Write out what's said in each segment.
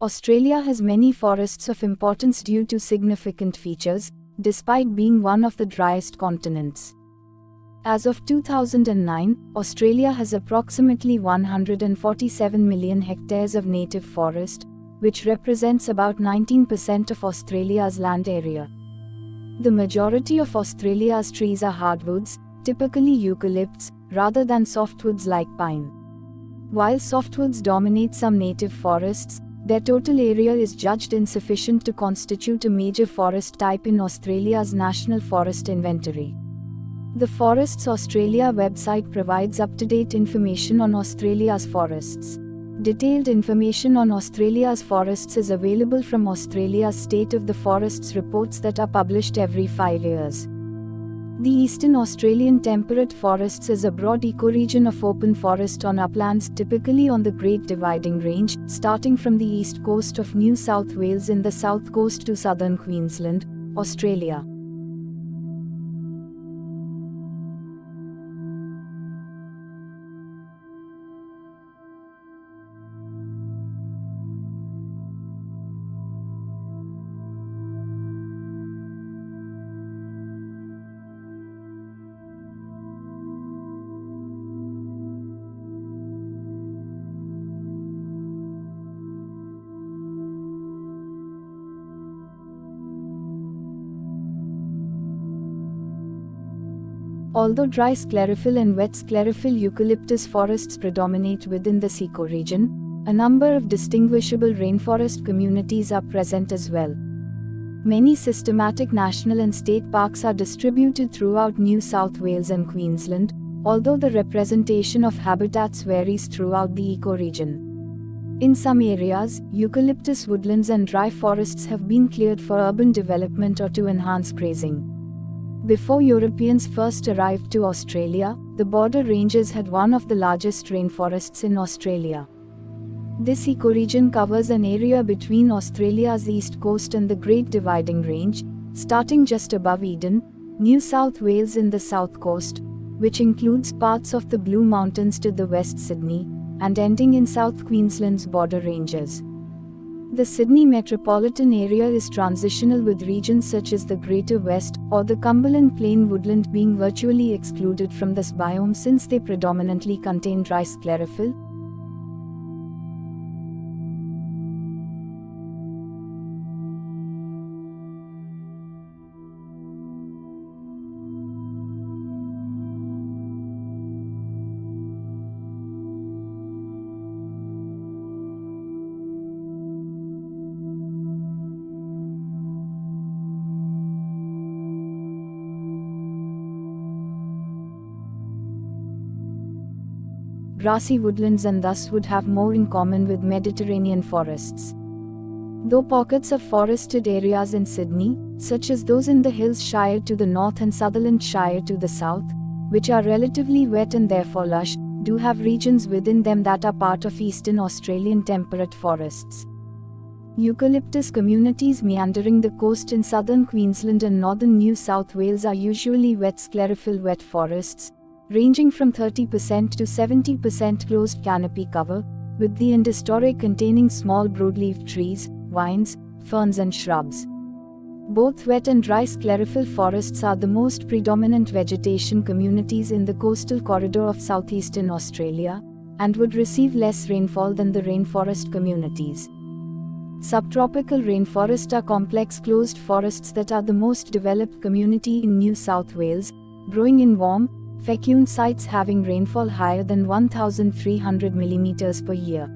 Australia has many forests of importance due to significant features, despite being one of the driest continents. As of 2009, Australia has approximately 147 million hectares of native forest, which represents about 19% of Australia's land area. The majority of Australia's trees are hardwoods, typically eucalypts, rather than softwoods like pine. While softwoods dominate some native forests, their total area is judged insufficient to constitute a major forest type in Australia's National Forest Inventory. The Forests Australia website provides up-to-date information on Australia's forests. Detailed information on Australia's forests is available from Australia's State of the Forests reports that are published every 5 years. The Eastern Australian Temperate Forests is a broad ecoregion of open forest on uplands typically on the Great Dividing Range, starting from the east coast of New South Wales in the south coast to southern Queensland, Australia. Although dry sclerophyll and wet sclerophyll eucalyptus forests predominate within this ecoregion, a number of distinguishable rainforest communities are present as well. Many systematic national and state parks are distributed throughout New South Wales and Queensland, although the representation of habitats varies throughout the ecoregion. In some areas, eucalyptus woodlands and dry forests have been cleared for urban development or to enhance grazing. Before Europeans first arrived to Australia, the border ranges had one of the largest rainforests in Australia. This ecoregion covers an area between Australia's east coast and the Great Dividing Range, starting just above Eden, New South Wales in the south coast, which includes parts of the Blue Mountains to the west Sydney, and ending in South Queensland's border ranges. The Sydney metropolitan area is transitional, with regions such as the Greater West or the Cumberland Plain woodland being virtually excluded from this biome since they predominantly contain dry sclerophyll. Grassy woodlands and thus would have more in common with Mediterranean forests. Though pockets of forested areas in Sydney, such as those in the Hills Shire to the north and Sutherland Shire to the south, which are relatively wet and therefore lush, do have regions within them that are part of Eastern Australian temperate forests. Eucalyptus communities meandering the coast in southern Queensland and northern New South Wales are usually wet sclerophyll wet forests, ranging from 30% to 70% closed canopy cover, with the endostorey containing small broadleaf trees, vines, ferns and shrubs. Both wet and dry sclerophyll forests are the most predominant vegetation communities in the coastal corridor of southeastern Australia, and would receive less rainfall than the rainforest communities. Subtropical rainforests are complex closed forests that are the most developed community in New South Wales, growing in warm, fecund sites having rainfall higher than 1,300 mm per year.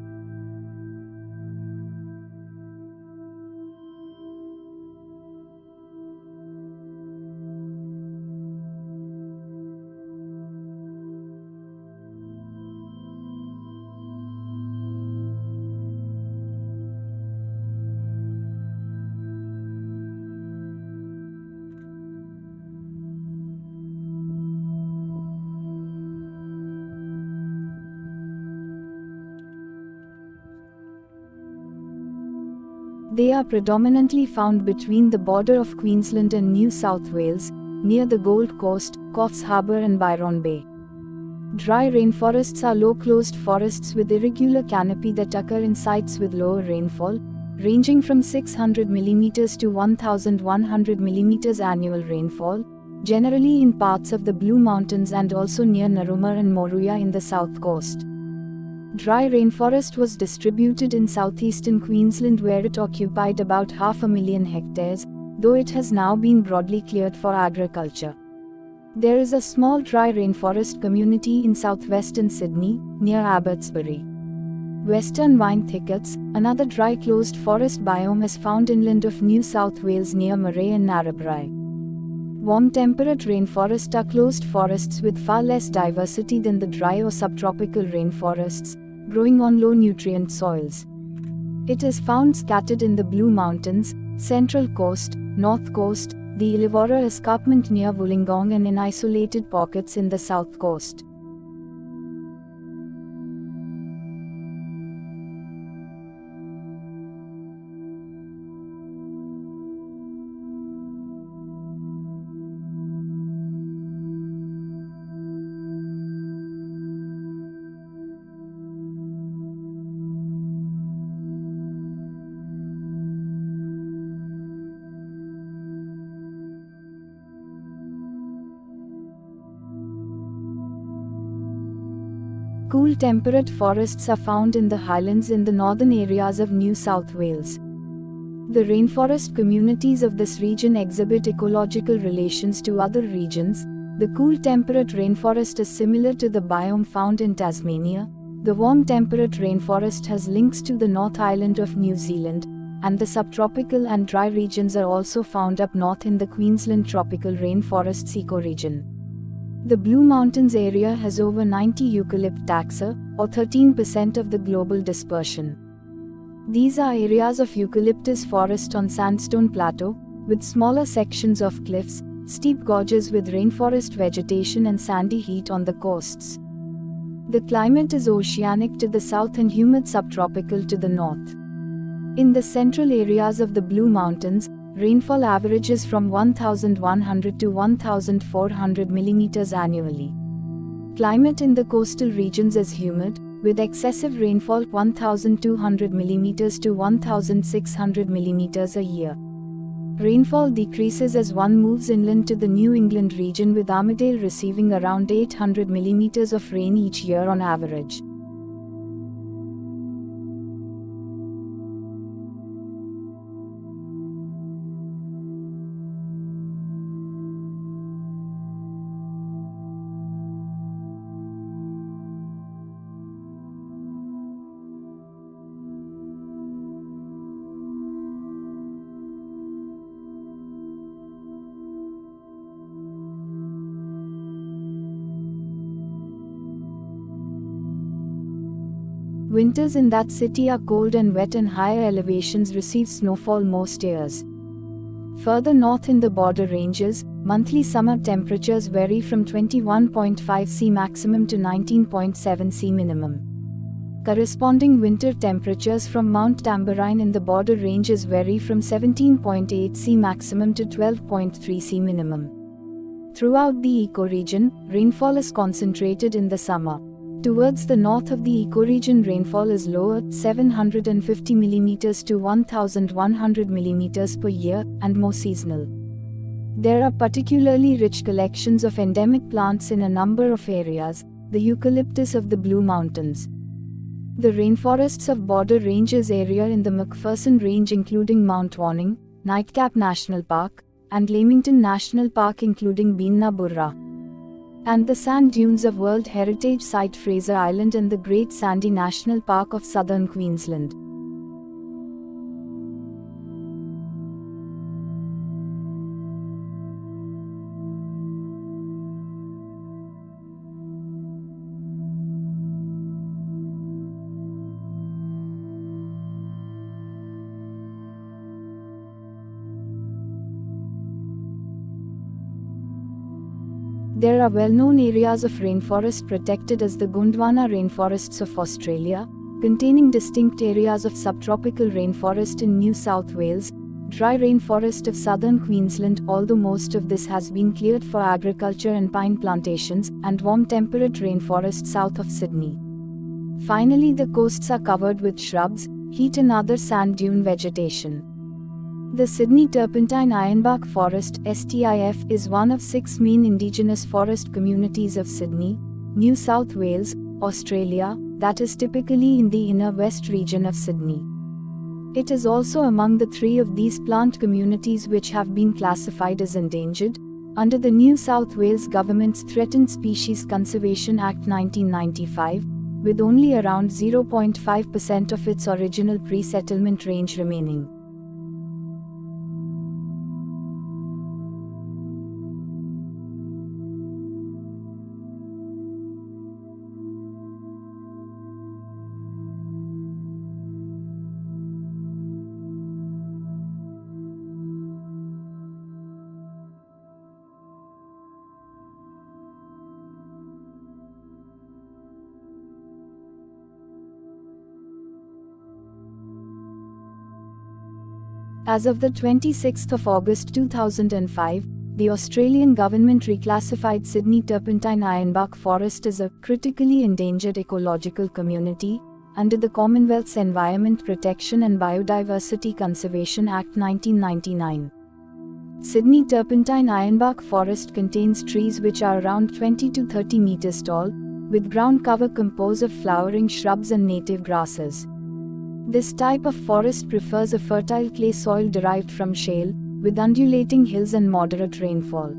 They are predominantly found between the border of Queensland and New South Wales, near the Gold Coast, Coffs Harbour and Byron Bay. Dry rainforests are low closed forests with irregular canopy that occur in sites with lower rainfall, ranging from 600 mm to 1100 mm annual rainfall, generally in parts of the Blue Mountains and also near Narumar and Moruya in the south coast. Dry rainforest was distributed in southeastern Queensland, where it occupied about 500,000 hectares, though it has now been broadly cleared for agriculture. There is a small dry rainforest community in southwestern Sydney, near Abbotsbury. Western vine thickets, another dry closed forest biome, is found inland of New South Wales near Murray and Narrabri. Warm temperate rainforests are closed forests with far less diversity than the dry or subtropical rainforests, growing on low nutrient soils. It is found scattered in the Blue Mountains, Central Coast, North Coast, the Illawarra Escarpment near Wollongong, and in isolated pockets in the South Coast. Cool temperate forests are found in the highlands in the northern areas of New South Wales. The rainforest communities of this region exhibit ecological relations to other regions. The cool temperate rainforest is similar to the biome found in Tasmania. The warm temperate rainforest has links to the North Island of New Zealand, and the subtropical and dry regions are also found up north in the Queensland tropical rainforests ecoregion. The Blue Mountains area has over 90 eucalypt taxa, or 13% of the global dispersion. These are areas of eucalyptus forest on sandstone plateau, with smaller sections of cliffs, steep gorges with rainforest vegetation and sandy heat on the coasts. The climate is oceanic to the south and humid subtropical to the north. In the central areas of the Blue Mountains, rainfall averages from 1,100 to 1,400 mm annually. Climate in the coastal regions is humid, with excessive rainfall 1,200 mm to 1,600 mm a year. Rainfall decreases as one moves inland to the New England region, with Armidale receiving around 800 mm of rain each year on average. Winters in that city are cold and wet, and higher elevations receive snowfall most years. Further north in the border ranges, monthly summer temperatures vary from 21.5 C maximum to 19.7 C minimum. Corresponding winter temperatures from Mount Tamborine in the border ranges vary from 17.8 C maximum to 12.3 C minimum. Throughout the ecoregion, rainfall is concentrated in the summer. Towards the north of the ecoregion, rainfall is lower, 750 mm to 1,100 mm per year, and more seasonal. There are particularly rich collections of endemic plants in a number of areas, the eucalyptus of the Blue Mountains. The rainforests of border ranges area in the McPherson Range, including Mount Warning, Nightcap National Park, and Leamington National Park, including Beena Burra, and the sand dunes of World Heritage Site Fraser Island and the Great Sandy National Park of southern Queensland. There are well-known areas of rainforest protected as the Gundwana Rainforests of Australia, containing distinct areas of subtropical rainforest in New South Wales, dry rainforest of southern Queensland, although most of this has been cleared for agriculture and pine plantations, and warm temperate rainforest south of Sydney. Finally, the coasts are covered with shrubs, heat and other sand dune vegetation. The Sydney Turpentine Ironbark Forest (STIF) is one of 6 main indigenous forest communities of Sydney, New South Wales, Australia, that is typically in the inner west region of Sydney. It is also among the 3 of these plant communities which have been classified as endangered, under the New South Wales Government's Threatened Species Conservation Act 1995, with only around 0.5% of its original pre-settlement range remaining. As of the 26th of August 2005, the Australian government reclassified Sydney Turpentine Ironbark Forest as a critically endangered ecological community under the Commonwealth's Environment Protection and Biodiversity Conservation Act 1999. Sydney Turpentine Ironbark Forest contains trees which are around 20 to 30 meters tall, with ground cover composed of flowering shrubs and native grasses. This type of forest prefers a fertile clay soil derived from shale, with undulating hills and moderate rainfall.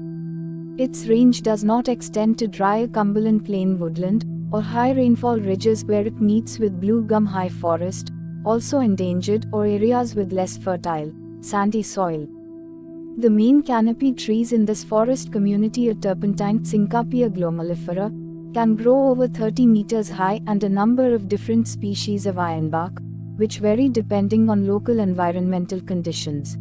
Its range does not extend to drier Cumberland Plain woodland, or high rainfall ridges where it meets with blue gum high forest, also endangered, or areas with less fertile, sandy soil. The main canopy trees in this forest community are Turpentine Syncapia glomalifera, can grow over 30 meters high, and a number of different species of ironbark, which vary depending on local environmental conditions.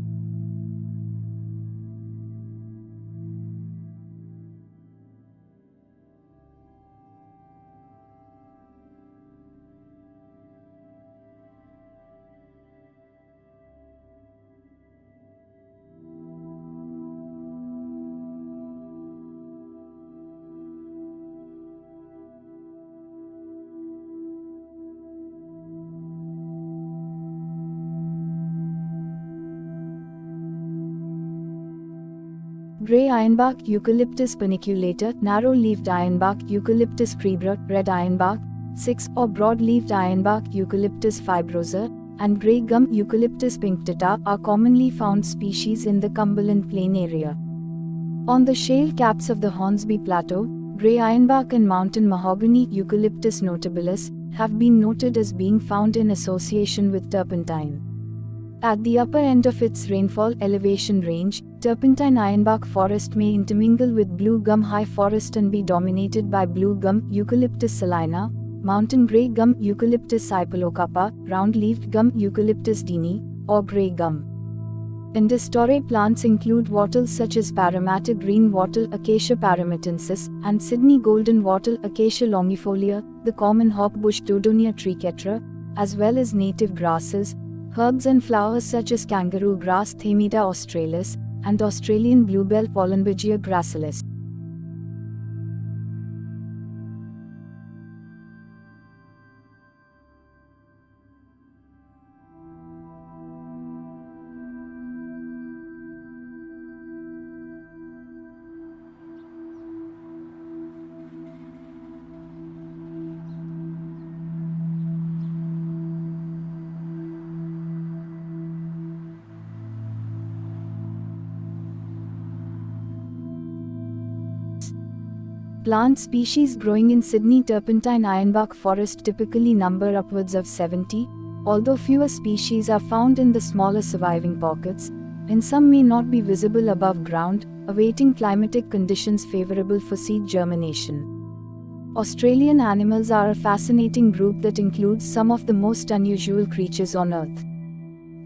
Grey ironbark Eucalyptus paniculator, narrow-leaved ironbark Eucalyptus cribra, red ironbark, 6 or broad-leaved ironbark Eucalyptus fibrosa, and grey gum Eucalyptus punctata are commonly found species in the Cumberland Plain area. On the shale caps of the Hornsby Plateau, grey ironbark and mountain mahogany Eucalyptus notabilis have been noted as being found in association with turpentine. At the upper end of its rainfall elevation range, Turpentine Ironbark Forest may intermingle with blue gum high forest and be dominated by blue gum Eucalyptus salina, mountain grey gum Eucalyptus cypolocapa, round-leaved gum Eucalyptus dini, or grey gum. Industore plants include wattles such as Parramatta green wattle Acacia paramatensis and Sydney golden wattle Acacia longifolia, the common hopbush Dodonia triquetra, as well as native grasses, herbs and flowers such as kangaroo grass Themida australis, and Australian bluebell Pollenbergia gracilis. Plant species growing in Sydney Turpentine Ironbark Forest typically number upwards of 70, although fewer species are found in the smaller surviving pockets, and some may not be visible above ground, awaiting climatic conditions favourable for seed germination. Australian animals are a fascinating group that includes some of the most unusual creatures on Earth.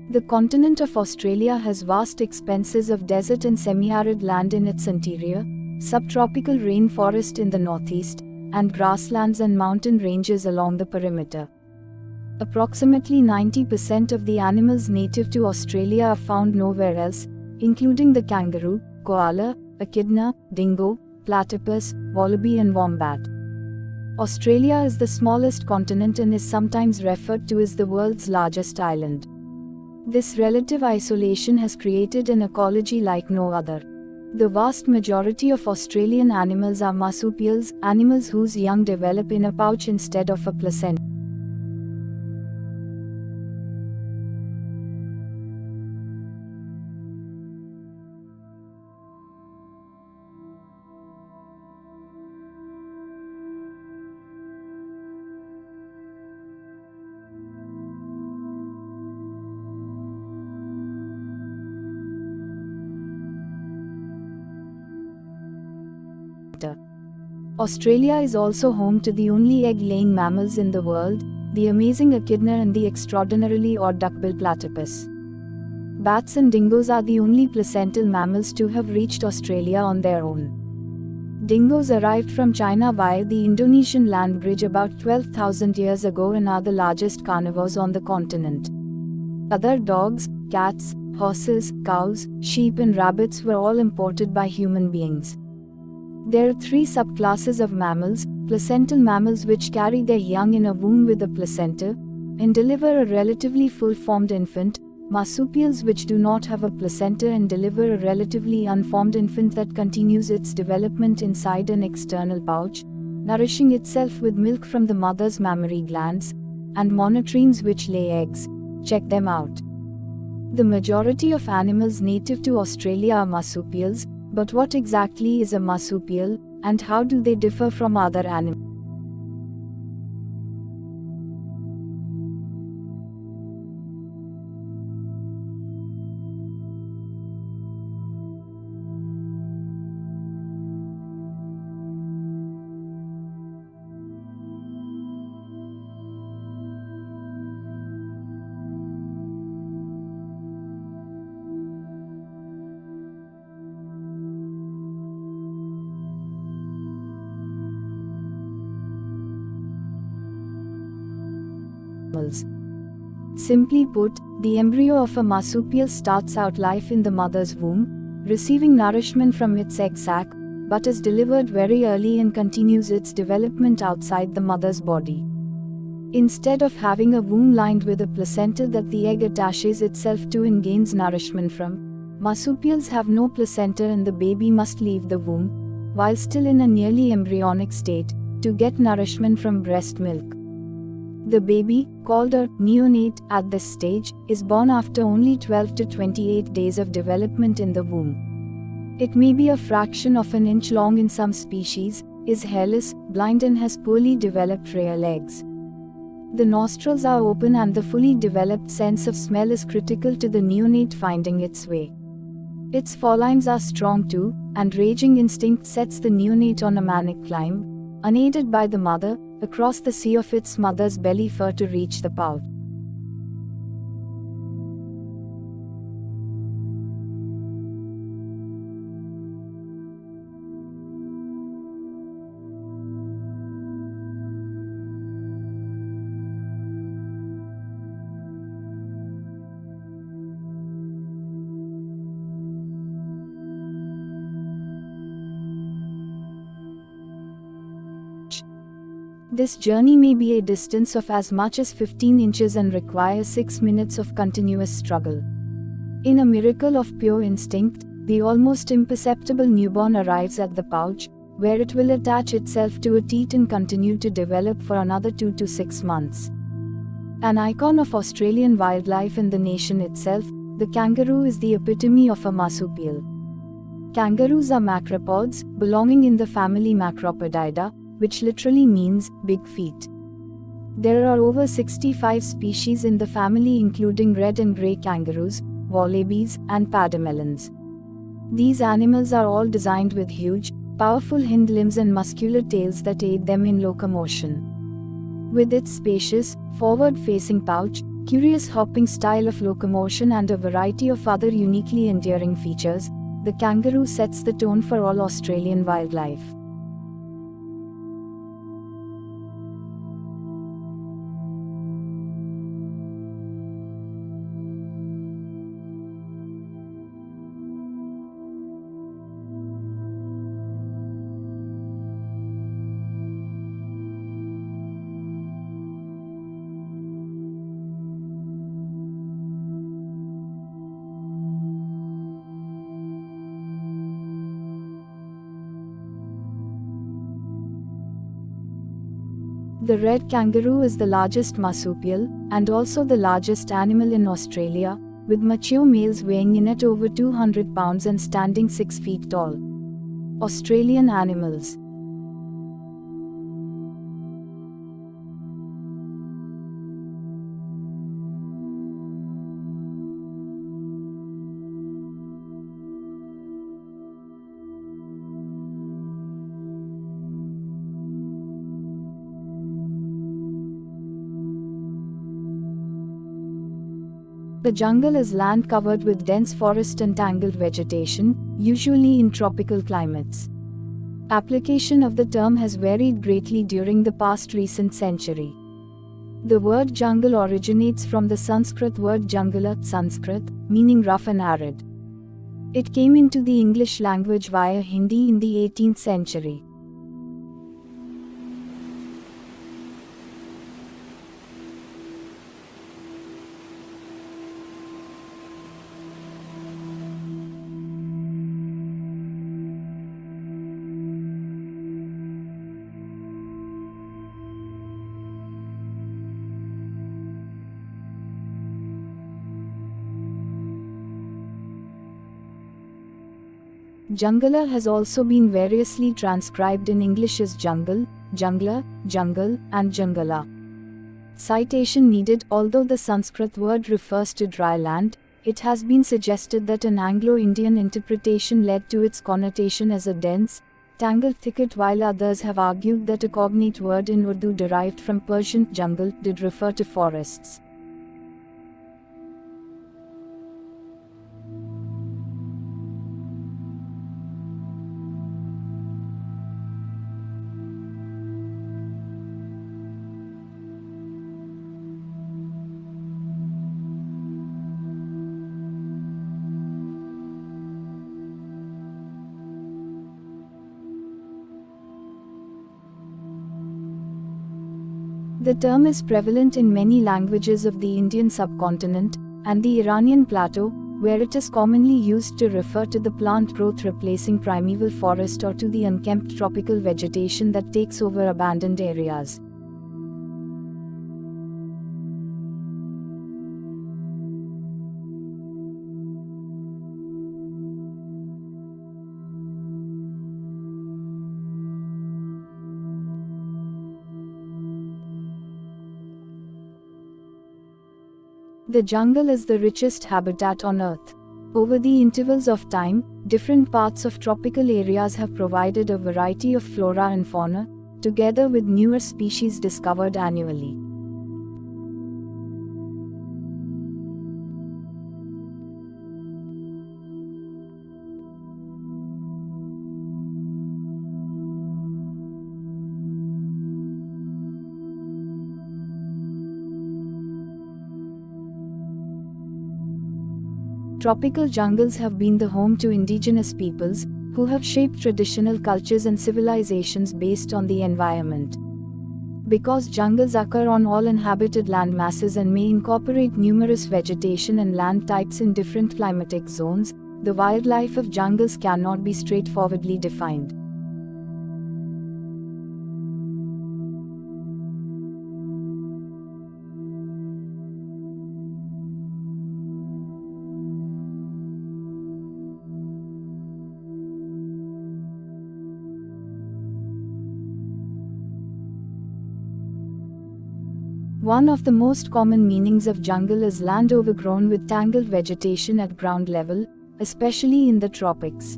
The continent of Australia has vast expanses of desert and semi-arid land in its interior, subtropical rainforest in the northeast, and grasslands and mountain ranges along the perimeter. Approximately 90% of the animals native to Australia are found nowhere else, including the kangaroo, koala, echidna, dingo, platypus, wallaby and wombat. Australia is the smallest continent and is sometimes referred to as the world's largest island. This relative isolation has created an ecology like no other. The vast majority of Australian animals are marsupials, animals whose young develop in a pouch instead of a placenta. Australia is also home to the only egg-laying mammals in the world, the amazing echidna and the extraordinarily odd duckbill platypus. Bats and dingoes are the only placental mammals to have reached Australia on their own. Dingoes arrived from China via the Indonesian land bridge about 12,000 years ago and are the largest carnivores on the continent. Other dogs, cats, horses, cows, sheep and rabbits were all imported by human beings. There are three subclasses of mammals: placental mammals which carry their young in a womb with a placenta, and deliver a relatively full-formed infant, marsupials which do not have a placenta and deliver a relatively unformed infant that continues its development inside an external pouch, nourishing itself with milk from the mother's mammary glands, and monotremes which lay eggs. Check them out. The majority of animals native to Australia are marsupials, but what exactly is a marsupial, and how do they differ from other animals? Simply put, the embryo of a marsupial starts out life in the mother's womb, receiving nourishment from its egg sac, but is delivered very early and continues its development outside the mother's body. Instead of having a womb lined with a placenta that the egg attaches itself to and gains nourishment from, marsupials have no placenta and the baby must leave the womb, while still in a nearly embryonic state, to get nourishment from breast milk. The baby, called a neonate at this stage, is born after only 12 to 28 days of development in the womb. It may be a fraction of an inch long in some species, is hairless, blind and has poorly developed rear legs. The nostrils are open and the fully developed sense of smell is critical to the neonate finding its way. Its forelimbs are strong too, and raging instinct sets the neonate on a manic climb, unaided by the mother, across the sea of its mother's belly fur to reach the pouch. This journey may be a distance of as much as 15 inches and require 6 minutes of continuous struggle. In a miracle of pure instinct, the almost imperceptible newborn arrives at the pouch, where it will attach itself to a teat and continue to develop for another 2 to 6 months. An icon of Australian wildlife and the nation itself, the kangaroo is the epitome of a marsupial. Kangaroos are macropods, belonging in the family Macropodidae, which literally means big feet. There are over 65 species in the family including red and grey kangaroos, wallabies, and pademelons. These animals are all designed with huge, powerful hind limbs and muscular tails that aid them in locomotion. With its spacious, forward-facing pouch, curious hopping style of locomotion and a variety of other uniquely endearing features, the kangaroo sets the tone for all Australian wildlife. The red kangaroo is the largest marsupial, and also the largest animal in Australia, with mature males weighing in at over 200 pounds and standing 6 feet tall. Australian animals. The jungle is land covered with dense forest and tangled vegetation, usually in tropical climates. Application of the term has varied greatly during the past recent century. The word jungle originates from the Sanskrit word jungala, Sanskrit, meaning rough and arid. It came into the English language via Hindi in the 18th century. Jungala has also been variously transcribed in English as jungle, jungla, jungle, and jungala. Citation needed. Although the Sanskrit word refers to dry land, it has been suggested that an Anglo-Indian interpretation led to its connotation as a dense, tangled thicket, while others have argued that a cognate word in Urdu derived from Persian jungle did refer to forests. The term is prevalent in many languages of the Indian subcontinent and the Iranian plateau, where it is commonly used to refer to the plant growth replacing primeval forest or to the unkempt tropical vegetation that takes over abandoned areas. The jungle is the richest habitat on Earth. Over the intervals of time, different parts of tropical areas have provided a variety of flora and fauna, together with newer species discovered annually. Tropical jungles have been the home to indigenous peoples, who have shaped traditional cultures and civilizations based on the environment. Because jungles occur on all inhabited land masses and may incorporate numerous vegetation and land types in different climatic zones, the wildlife of jungles cannot be straightforwardly defined. One of the most common meanings of jungle is land overgrown with tangled vegetation at ground level, especially in the tropics.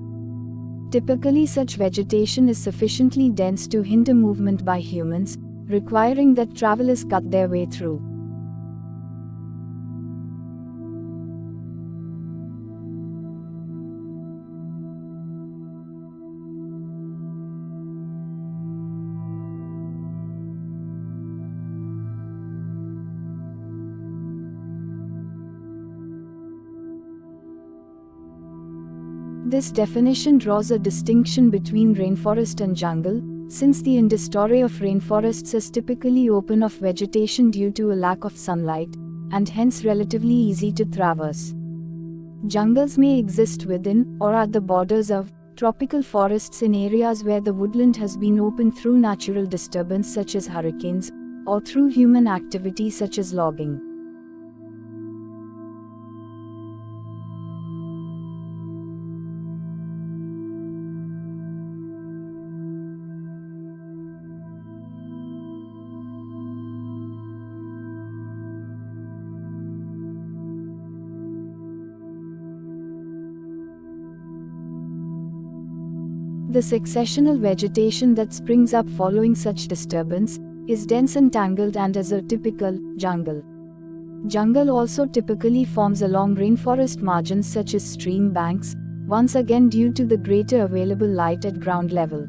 Typically, such vegetation is sufficiently dense to hinder movement by humans, requiring that travelers cut their way through. This definition draws a distinction between rainforest and jungle, since the industry of rainforests is typically open of vegetation due to a lack of sunlight, and hence relatively easy to traverse. Jungles may exist within, or at the borders of, tropical forests in areas where the woodland has been opened through natural disturbance such as hurricanes, or through human activity such as logging. The successional vegetation that springs up following such disturbance is dense and tangled and is a typical jungle. Jungle also typically forms along rainforest margins such as stream banks, once again due to the greater available light at ground level.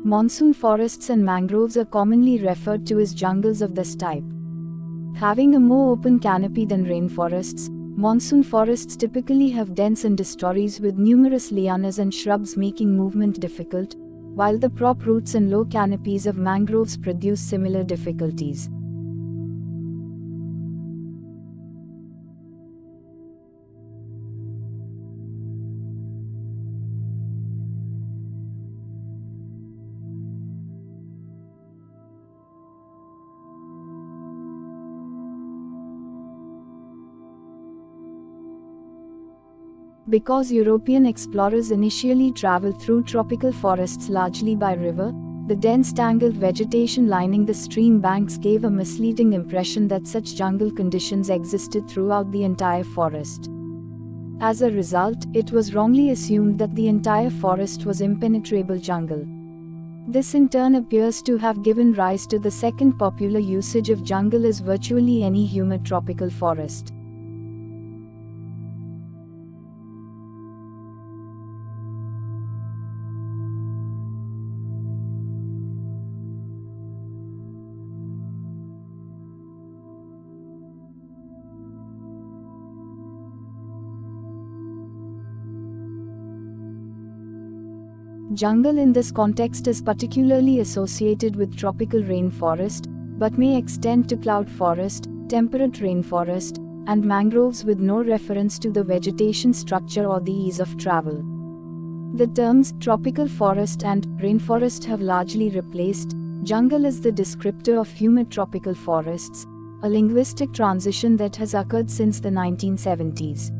Monsoon forests and mangroves are commonly referred to as jungles of this type. Having a more open canopy than rainforests, monsoon forests typically have dense understories with numerous lianas and shrubs making movement difficult, while the prop roots and low canopies of mangroves produce similar difficulties. Because European explorers initially traveled through tropical forests largely by river, the dense tangled vegetation lining the stream banks gave a misleading impression that such jungle conditions existed throughout the entire forest. As a result, it was wrongly assumed that the entire forest was impenetrable jungle. This in turn appears to have given rise to the second popular usage of jungle as virtually any humid tropical forest. Jungle in this context is particularly associated with tropical rainforest, but may extend to cloud forest, temperate rainforest, and mangroves with no reference to the vegetation structure or the ease of travel. The terms tropical forest and rainforest have largely replaced jungle as the descriptor of humid tropical forests, a linguistic transition that has occurred since the 1970s.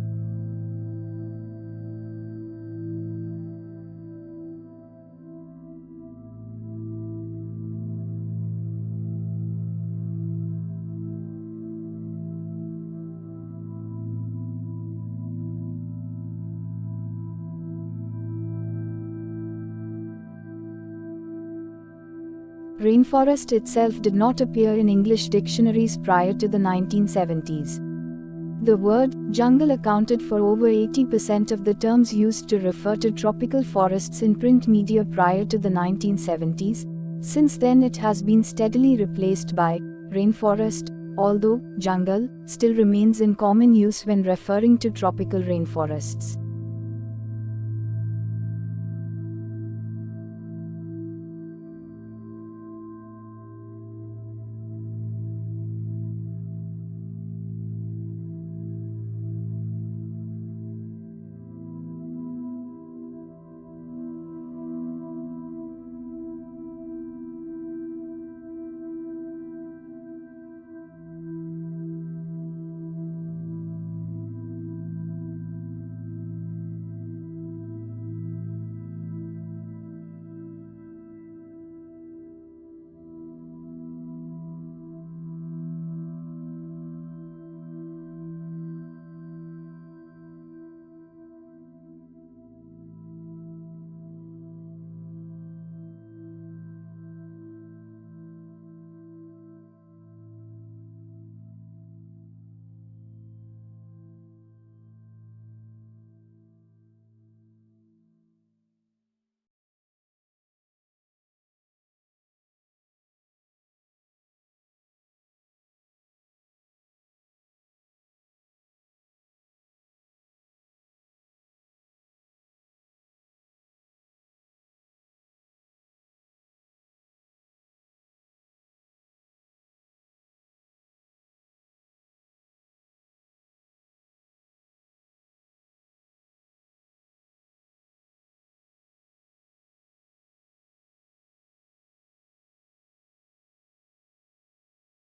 Rainforest itself did not appear in English dictionaries prior to the 1970s. The word jungle accounted for over 80% of the terms used to refer to tropical forests in print media prior to the 1970s. Since then, it has been steadily replaced by rainforest, although jungle still remains in common use when referring to tropical rainforests.